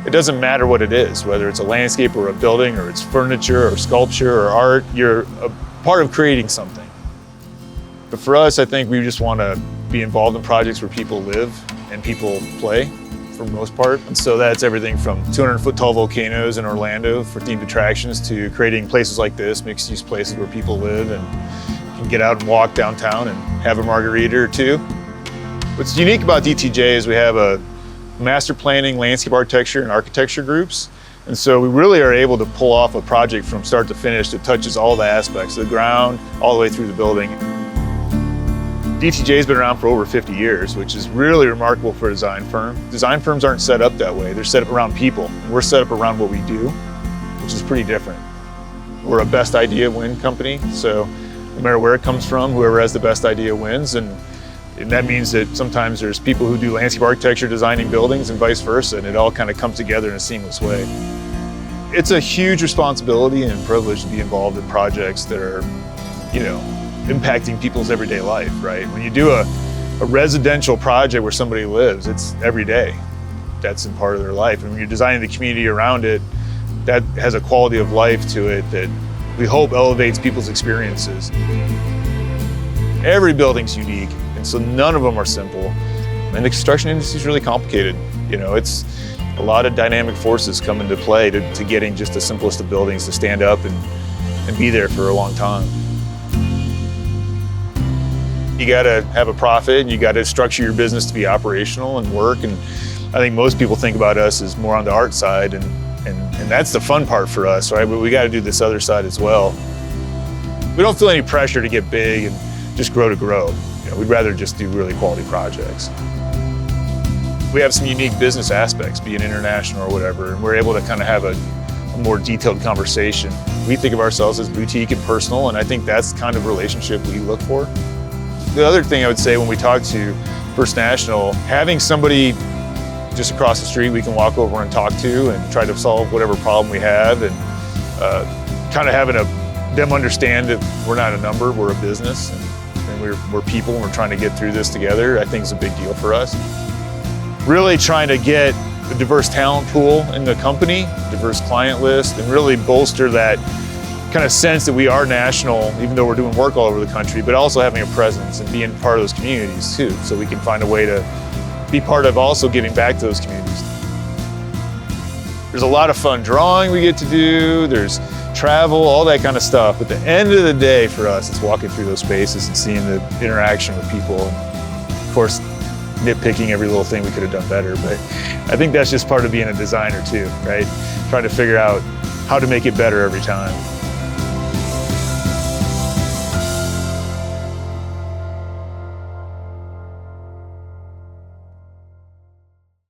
It doesn't matter what it is, whether it's a landscape or a building or it's furniture or sculpture or art, you're a part of creating something. But for us, I think we just want to be involved in projects where people live and people play for the most part. And so that's everything from 200-foot tall volcanoes in Orlando for themed attractions to creating places like this, mixed-use places where people live and can get out and walk downtown and have a margarita or two. What's unique about DTJ is we have a master planning, landscape architecture, and architecture groups. And so we really are able to pull off a project from start to finish that touches all the aspects, the ground, all the way through the building. DTJ's been around for over 50 years, which is really remarkable for a design firm. Design firms aren't set up that way. They're set up around people. We're set up around what we do, which is pretty different. We're a best idea win company, so no matter where it comes from, whoever has the best idea wins. And that means that sometimes there's people who do landscape architecture designing buildings and vice versa, and it all kind of comes together in a seamless way. It's a huge responsibility and privilege to be involved in projects that are, impacting people's everyday life, right? When you do a residential project where somebody lives, it's every day. That's in part of their life. And when you're designing the community around it, that has a quality of life to it that we hope elevates people's experiences. Every building's unique, and so none of them are simple. And the construction industry is really complicated. It's a lot of dynamic forces come into play to getting just the simplest of buildings to stand up and be there for a long time. You gotta have a profit, and you gotta structure your business to be operational and work. And I think most people think about us as more on the art side, and that's the fun part for us, right? But we gotta do this other side as well. We don't feel any pressure to get big and just grow to grow. We'd rather just do really quality projects. We have some unique business aspects, being international or whatever, and we're able to kind of have a more detailed conversation. We think of ourselves as boutique and personal, and I think that's the kind of relationship we look for. The other thing I would say when we talk to First National, having somebody just across the street we can walk over and talk to and try to solve whatever problem we have, and kind of having them understand that we're not a number, we're a business, and we're people, and we're trying to get through this together, I think is a big deal for us. Really trying to get a diverse talent pool in the company, diverse client list, and really bolster that kind of sense that we are national, even though we're doing work all over the country, but also having a presence and being part of those communities too, so we can find a way to be part of also giving back to those communities. There's a lot of fun drawing we get to do, there's travel, all that kind of stuff. But at the end of the day for us, it's walking through those spaces and seeing the interaction with people. And of course, nitpicking every little thing we could have done better. But I think that's just part of being a designer too, right? Trying to figure out how to make it better every time.